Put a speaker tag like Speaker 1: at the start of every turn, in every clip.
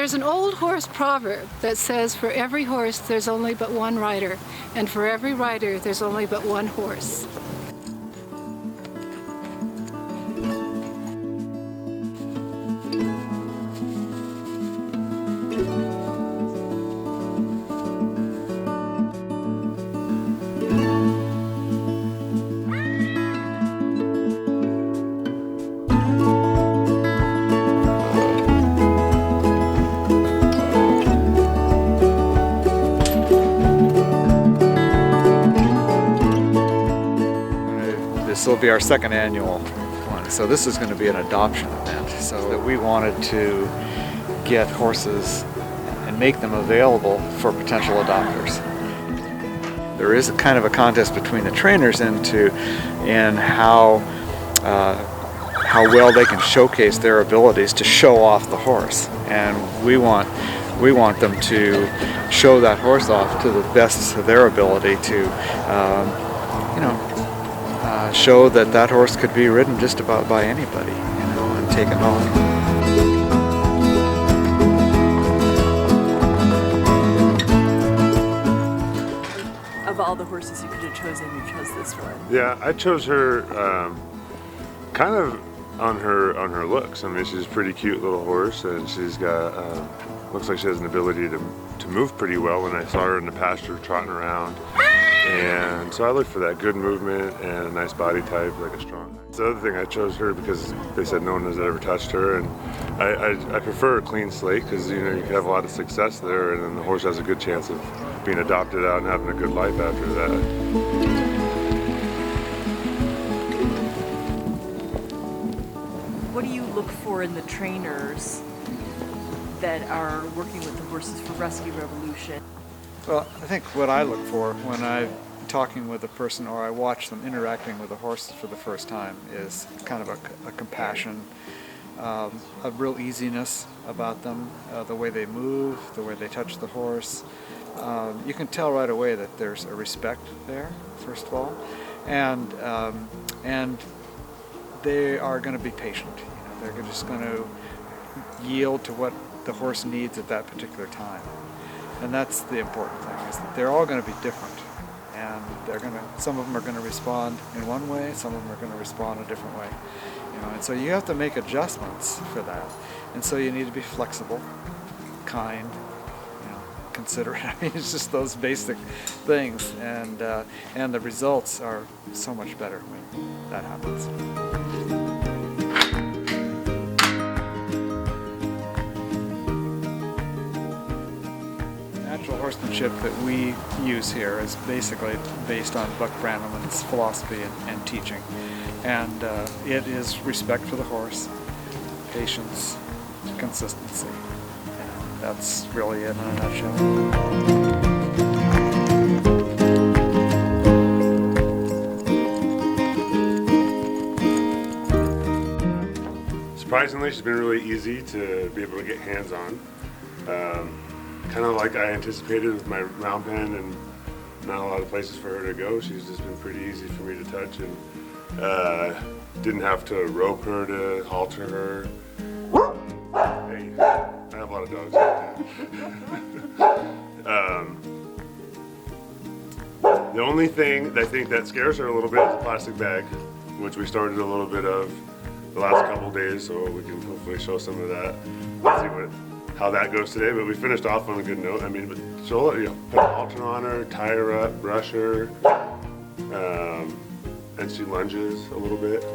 Speaker 1: There's an old horse proverb that says, for every horse there's only but one rider, and for every rider there's only but one horse.
Speaker 2: This will be our second annual one, so this is going to be an adoption event. So that we wanted to get horses and make them available for potential adopters. There is a kind of a contest between the trainers in how well they can showcase their abilities to show off the horse, and we want them to show that horse off to the best of their ability to, show that horse could be ridden just about by anybody, and taken home.
Speaker 3: Of all the horses you could have chosen, you chose this one.
Speaker 4: Yeah, I chose her kind of on her looks. I mean, she's a pretty cute little horse, and she's got looks like she has an ability to move pretty well. When I saw her in the pasture trotting around. And so I looked for that good movement and a nice body type, like a strong. The other thing, I chose her because they said no one has ever touched her, and I prefer a clean slate because you can have a lot of success there, and then the horse has a good chance of being adopted out and having a good life after that.
Speaker 3: What do you look for in the trainers that are working with the horses for Rescue Revolution?
Speaker 2: Well, I think what I look for when I'm talking with a person or I watch them interacting with a horse for the first time is kind of a compassion, a real easiness about them, the way they move, the way they touch the horse. You can tell right away that there's a respect there, first of all, and they are going to be patient. They're just going to yield to what the horse needs at that particular time. And that's the important thing, is that they're all going to be different, and some of them are going to respond in one way, some of them are going to respond a different way, and so you have to make adjustments for that, and so you need to be flexible, kind, considerate. I mean, it's just those basic things, and the results are so much better when that happens. Natural horsemanship that we use here is basically based on Buck Brannaman's philosophy and teaching, and it is respect for the horse, patience, consistency, and that's really it in a nutshell.
Speaker 4: Surprisingly, she's been really easy to be able to get hands on. Kind of like I anticipated with my round pen, and not a lot of places for her to go. She's just been pretty easy for me to touch, and didn't have to rope her to halter her. Hey, I have a lot of dogs like that. The only thing I think that scares her a little bit is the plastic bag, which we started a little bit of the last couple of days, so we can hopefully show some of that. Let's see how that goes today, but we finished off on a good note. I mean, but she'll put an halter on her, tie her up, brush her, and she lunges a little bit.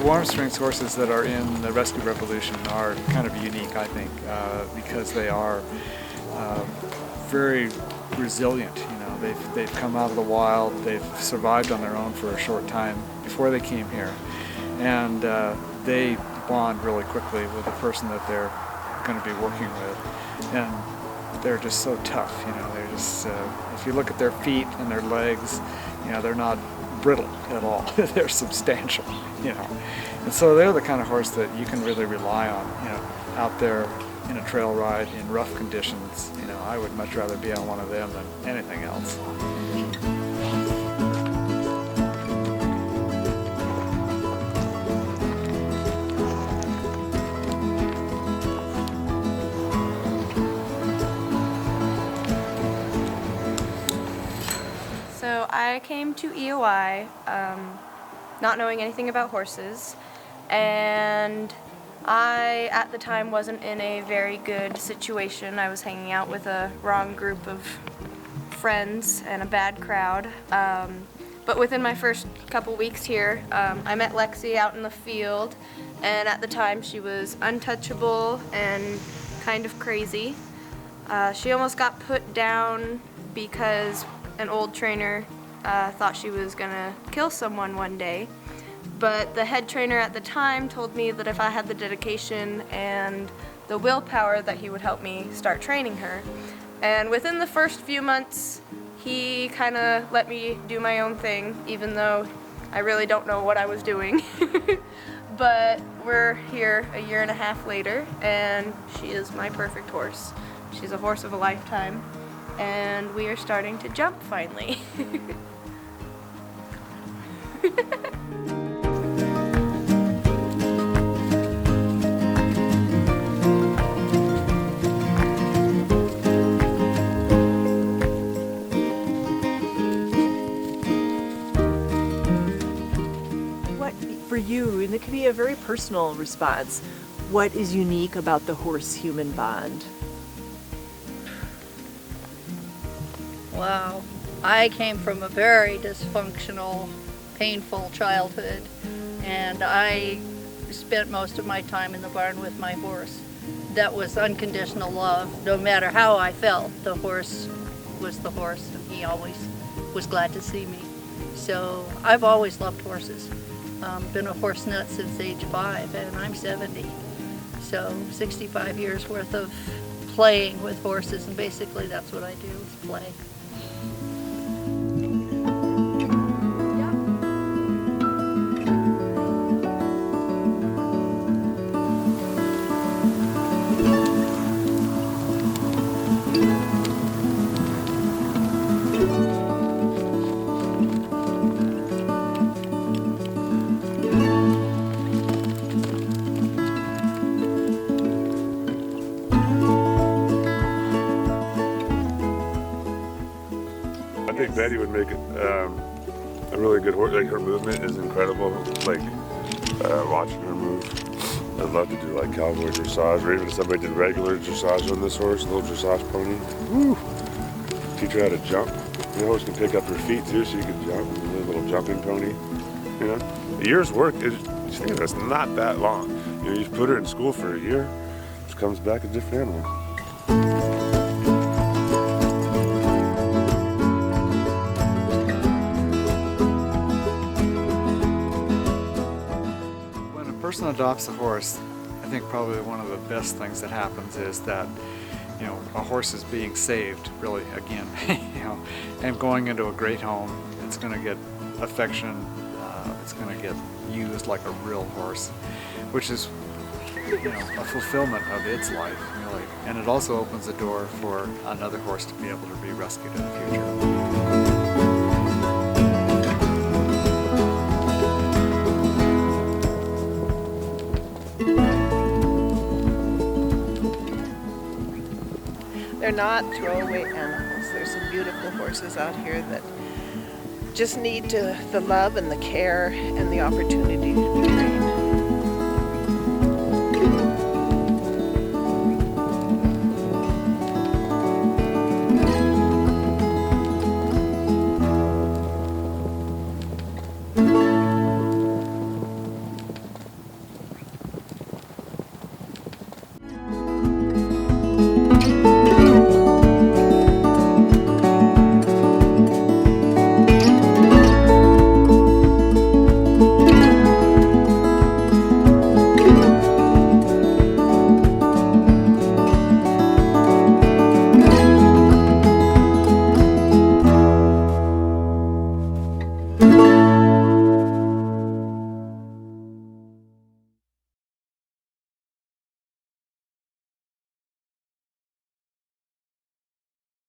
Speaker 2: Warm Springs horses that are in the Rescue Revolution are kind of unique, I think, because they are very resilient. they've come out of the wild, they've survived on their own for a short time before they came here, and they bond really quickly with the person that they're going to be working with, and they're just so tough. They're just if you look at their feet and their legs, they're not brittle at all. They're substantial, and so they're the kind of horse that you can really rely on, out there in a trail ride in rough conditions. I would much rather be on one of them than anything else.
Speaker 5: So I came to EOI not knowing anything about horses, and I, at the time, wasn't in a very good situation. I was hanging out with a wrong group of friends and a bad crowd. But within my first couple weeks here, I met Lexi out in the field, and at the time she was untouchable and kind of crazy. She almost got put down because an old trainer thought she was gonna kill someone one day. But the head trainer at the time told me that if I had the dedication and the willpower that he would help me start training her. And within the first few months, he kind of let me do my own thing, even though I really don't know what I was doing. But we're here a year and a half later, and she is my perfect horse. She's a horse of a lifetime, and we are starting to jump finally.
Speaker 3: For you, and it can be a very personal response, what is unique about the horse-human bond?
Speaker 6: Wow. I came from a very dysfunctional, painful childhood, and I spent most of my time in the barn with my horse. That was unconditional love. No matter how I felt, the horse was the horse, and he always was glad to see me. So I've always loved horses. Been a horse nut since age 5, and I'm 70. So 65 years worth of playing with horses, and basically that's what I do, is play.
Speaker 4: I think Betty would make it a really good horse. Like, her movement is incredible. Like, watching her move. I'd love to do like cowboy dressage, or even if somebody did regular dressage on this horse, a little dressage pony. Woo! Teach her how to jump. The horse can pick up her feet too, so you can jump. A little jumping pony. A year's work is, just think of it, it's not that long. You just put her in school for a year, she comes back a different animal.
Speaker 2: When a person adopts a horse, I think probably one of the best things that happens is that a horse is being saved, really, again, and going into a great home. It's going to get affection. It's going to get used like a real horse, which is a fulfillment of its life, really. And it also opens the door for another horse to be able to be rescued in the future.
Speaker 7: They're not throwaway animals. There's some beautiful horses out here that just need the love and the care and the opportunity to be